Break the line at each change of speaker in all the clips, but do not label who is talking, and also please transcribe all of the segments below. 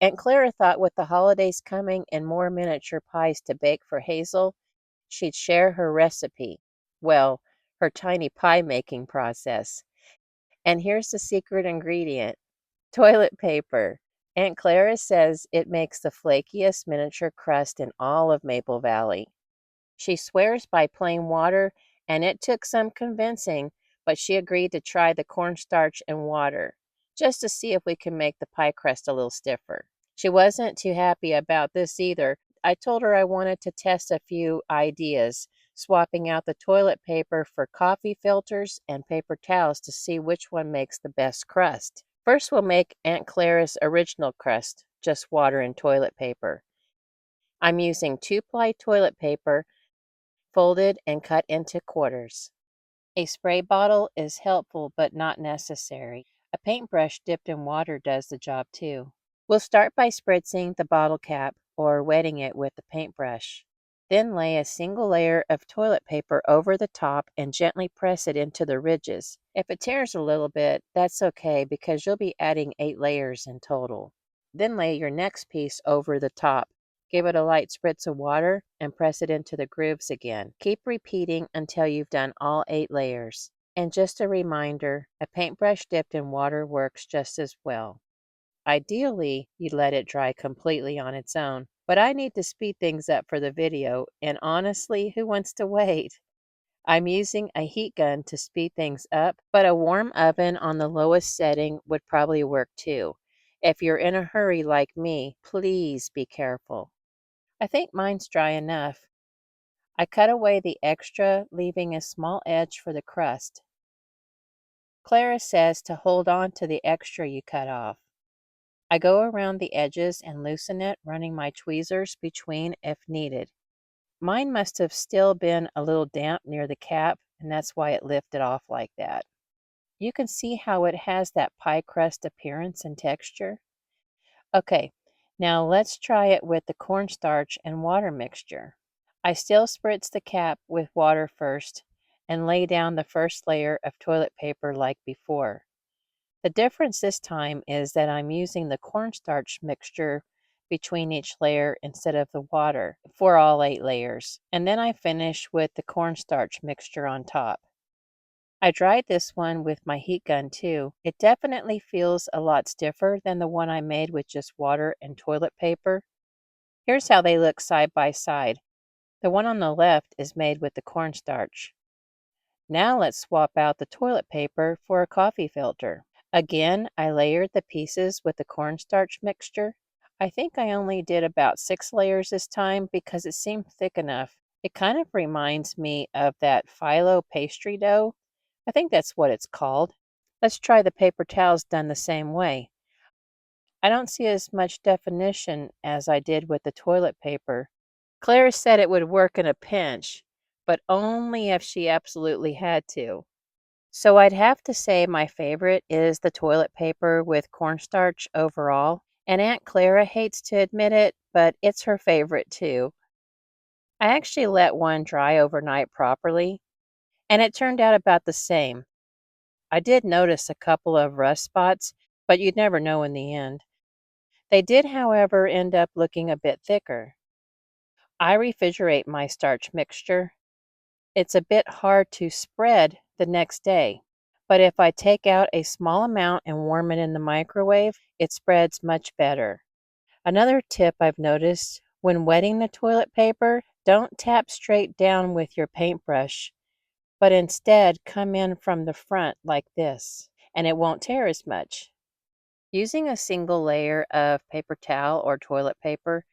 Aunt Clara thought with the holidays coming and more miniature pies to bake for Hazel, she'd share her recipe. Well, her tiny pie making process. And here's the secret ingredient: toilet paper. Aunt Clara says it makes the flakiest miniature crust in all of Maple Valley. She swears by plain water, and it took some convincing, but she agreed to try the cornstarch and water, just to see if we can make the pie crust a little stiffer. She wasn't too happy about this either. I told her I wanted to test a few ideas, swapping out the toilet paper for coffee filters and paper towels to see which one makes the best crust. First, we'll make Aunt Clara's original crust, just water and toilet paper. I'm using 2-ply toilet paper, folded and cut into quarters. A spray bottle is helpful but not necessary. A paintbrush dipped in water does the job too. We'll start by spritzing the bottle cap or wetting it with the paintbrush. Then lay a single layer of toilet paper over the top and gently press it into the ridges. If it tears a little bit, that's okay because you'll be adding 8 layers in total. Then lay your next piece over the top. Give it a light spritz of water and press it into the grooves again. Keep repeating until you've done all 8 layers. And just a reminder, a paintbrush dipped in water works just as well. Ideally, you'd let it dry completely on its own, but I need to speed things up for the video, and honestly, who wants to wait? I'm using a heat gun to speed things up, but a warm oven on the lowest setting would probably work too. If you're in a hurry like me, please be careful. I think mine's dry enough. I cut away the extra, leaving a small edge for the crust. Clara says to hold on to the extra you cut off. I go around the edges and loosen it, running my tweezers between if needed. Mine must have still been a little damp near the cap, and that's why it lifted off like that. You can see how it has that pie crust appearance and texture. Okay, now let's try it with the cornstarch and water mixture. I still spritz the cap with water first and lay down the first layer of toilet paper like before. The difference this time is that I'm using the cornstarch mixture between each layer instead of the water for all 8 layers, and then I finish with the cornstarch mixture on top. I dried this one with my heat gun too. It definitely feels a lot stiffer than the one I made with just water and toilet paper. Here's how they look side by side. The one on the left is made with the cornstarch. Now let's swap out the toilet paper for a coffee filter. Again, I layered the pieces with the cornstarch mixture. I think I only did about 6 layers this time because it seemed thick enough. It kind of reminds me of that phyllo pastry dough. I think that's what it's called. Let's try the paper towels done the same way. I don't see as much definition as I did with the toilet paper. Claire said it would work in a pinch, but only if she absolutely had to. So I'd have to say my favorite is the toilet paper with cornstarch overall, and Aunt Clara hates to admit it, but it's her favorite too. I actually let one dry overnight properly, and it turned out about the same. I did notice a couple of rust spots, but you'd never know in the end. They did, however, end up looking a bit thicker. I refrigerate my starch mixture. It's a bit hard to spread the next day, but if I take out a small amount and warm it in the microwave, it spreads much better. Another tip I've noticed: when wetting the toilet paper, don't tap straight down with your paintbrush, but instead come in from the front like this, and it won't tear as much. Using a single layer of paper towel or toilet paper,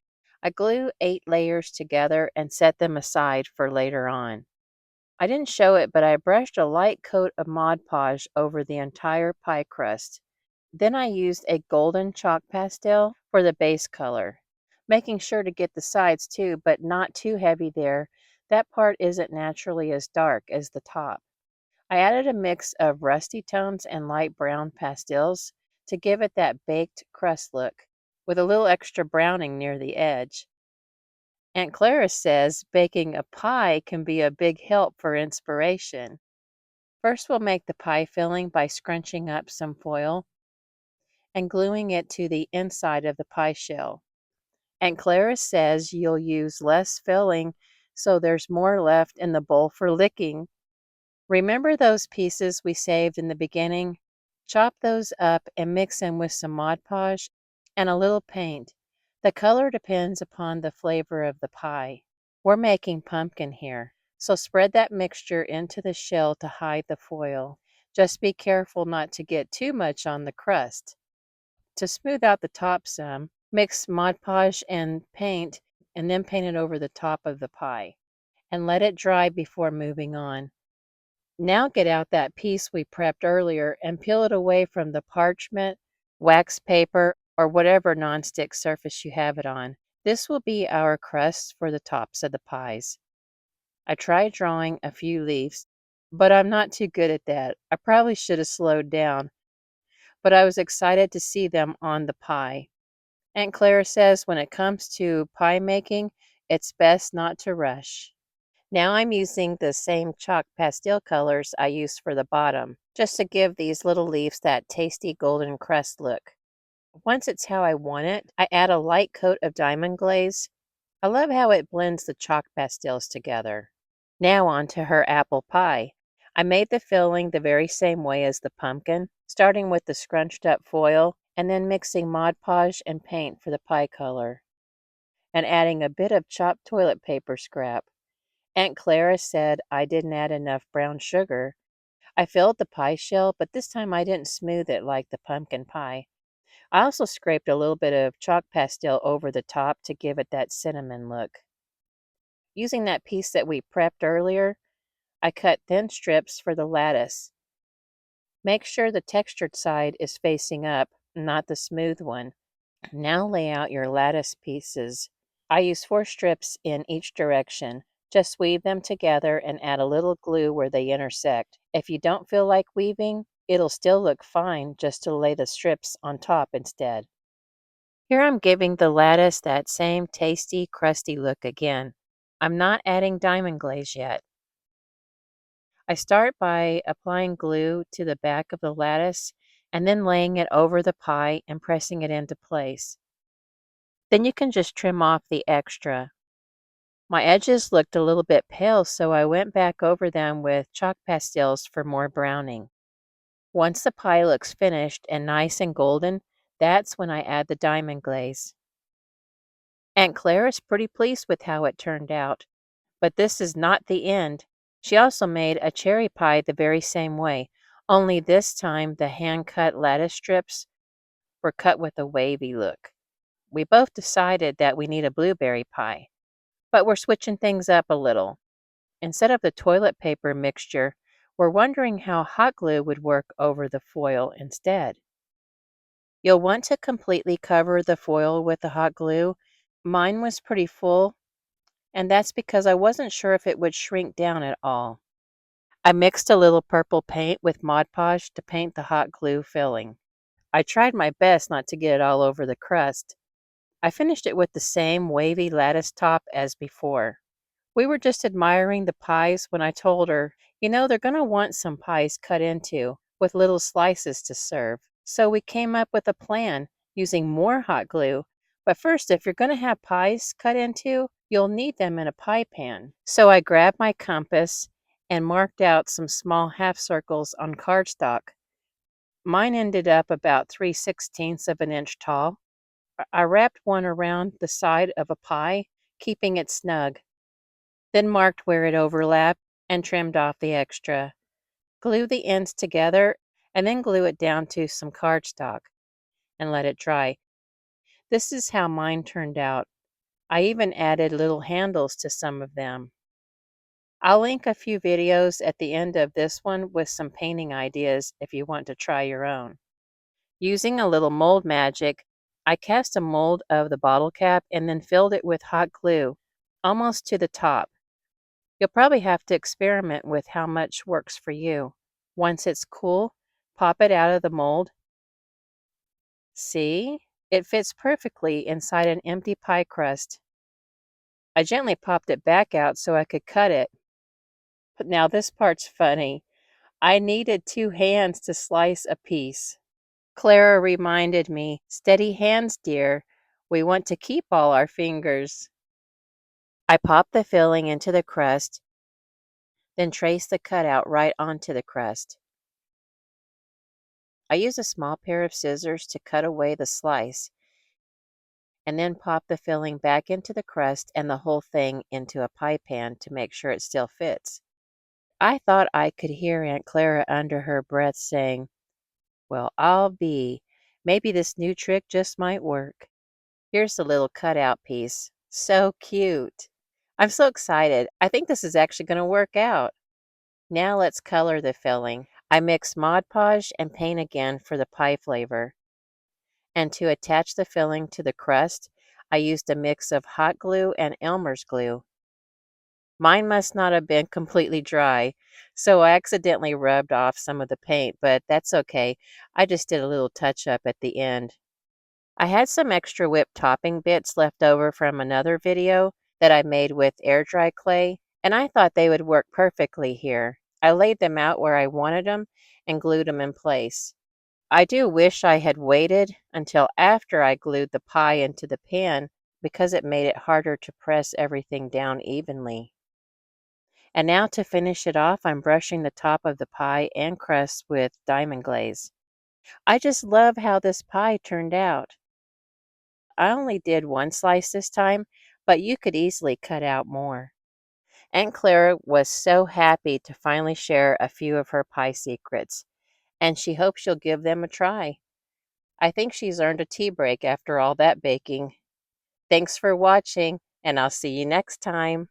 I glue 8 layers together and set them aside for later on. I didn't show it, but I brushed a light coat of Mod Podge over the entire pie crust. Then I used a golden chalk pastel for the base color, making sure to get the sides too, but not too heavy there. That part isn't naturally as dark as the top. I added a mix of rusty tones and light brown pastels to give it that baked crust look, with a little extra browning near the edge. Aunt Clara says baking a pie can be a big help for inspiration. First, we'll make the pie filling by scrunching up some foil and gluing it to the inside of the pie shell. Aunt Clara says you'll use less filling so there's more left in the bowl for licking. Remember those pieces we saved in the beginning? Chop those up and mix them with some Mod Podge and a little paint. The color depends upon the flavor of the pie. We're making pumpkin here, so spread that mixture into the shell to hide the foil. Just be careful not to get too much on the crust. To smooth out the top some, mix Mod Podge and paint and then paint it over the top of the pie and let it dry before moving on. Now get out that piece we prepped earlier and peel it away from the parchment, wax paper, or whatever nonstick surface you have it on. This will be our crust for the tops of the pies. I tried drawing a few leaves, but I'm not too good at that. I probably should have slowed down, but I was excited to see them on the pie. Aunt Clara says when it comes to pie making, it's best not to rush. Now I'm using the same chalk pastel colors I used for the bottom, just to give these little leaves that tasty golden crust look. Once it's how I want it, I add a light coat of diamond glaze. I love how it blends the chalk pastels together. Now on to her apple pie. I made the filling the very same way as the pumpkin, starting with the scrunched up foil and then mixing Mod Podge and paint for the pie color, and adding a bit of chopped toilet paper scrap. Aunt Clara said I didn't add enough brown sugar. I filled the pie shell, but this time I didn't smooth it like the pumpkin pie. I also scraped a little bit of chalk pastel over the top to give it that cinnamon look. Using that piece that we prepped earlier, I cut thin strips for the lattice. Make sure the textured side is facing up, not the smooth one. Now lay out your lattice pieces. I use 4 strips in each direction. Just weave them together and add a little glue where they intersect. If you don't feel like weaving, it'll still look fine just to lay the strips on top instead. Here I'm giving the lattice that same tasty, crusty look again. I'm not adding diamond glaze yet. I start by applying glue to the back of the lattice and then laying it over the pie and pressing it into place. Then you can just trim off the extra. My edges looked a little bit pale, so I went back over them with chalk pastels for more browning. Once the pie looks finished and nice and golden, that's when I add the diamond glaze. Aunt Clara's pretty pleased with how it turned out, but this is not the end. She also made a cherry pie the very same way, only this time the hand-cut lattice strips were cut with a wavy look. We both decided that we need a blueberry pie, but we're switching things up a little. Instead of the toilet paper mixture, we're wondering how hot glue would work over the foil instead. You'll want to completely cover the foil with the hot glue. Mine was pretty full, and that's because I wasn't sure if it would shrink down at all. I mixed a little purple paint with Mod Podge to paint the hot glue filling. I tried my best not to get it all over the crust. I finished it with the same wavy lattice top as before. We were just admiring the pies when I told her, they're going to want some pies cut into with little slices to serve. So we came up with a plan using more hot glue. But first, if you're going to have pies cut into, you'll need them in a pie pan. So I grabbed my compass and marked out some small half circles on cardstock. Mine ended up about 3/16 of an inch tall. I wrapped one around the side of a pie, keeping it snug, then marked where it overlapped and trimmed off the extra. Glue the ends together and then glue it down to some cardstock and let it dry. This is how mine turned out. I even added little handles to some of them. I'll link a few videos at the end of this one with some painting ideas if you want to try your own. Using a little mold magic, I cast a mold of the bottle cap and then filled it with hot glue, almost to the top. You'll probably have to experiment with how much works for you. Once it's cool, pop it out of the mold. See? It fits perfectly inside an empty pie crust. I gently popped it back out so I could cut it. But now this part's funny. I needed 2 hands to slice a piece. Clara reminded me, "Steady hands, dear. We want to keep all our fingers." I popped the filling into the crust, then traced the cutout right onto the crust. I used a small pair of scissors to cut away the slice, and then popped the filling back into the crust and the whole thing into a pie pan to make sure it still fits. I thought I could hear Aunt Clara under her breath saying, "Well, I'll be. Maybe this new trick just might work." Here's the little cutout piece. So cute. I'm so excited. I think this is actually going to work out. Now let's color the filling. I mix Mod Podge and paint again for the pie flavor. And to attach the filling to the crust, I used a mix of hot glue and Elmer's glue. Mine must not have been completely dry, so I accidentally rubbed off some of the paint, but that's okay. I just did a little touch up at the end. I had some extra whipped topping bits left over from another video that I made with air dry clay, and I thought they would work perfectly here. I laid them out where I wanted them and glued them in place. I do wish I had waited until after I glued the pie into the pan because it made it harder to press everything down evenly. And now to finish it off, I'm brushing the top of the pie and crust with diamond glaze. I just love how this pie turned out. I only did one slice this time, but you could easily cut out more. Aunt Clara was so happy to finally share a few of her pie secrets, and she hopes you'll give them a try. I think she's earned a tea break after all that baking. Thanks for watching, and I'll see you next time.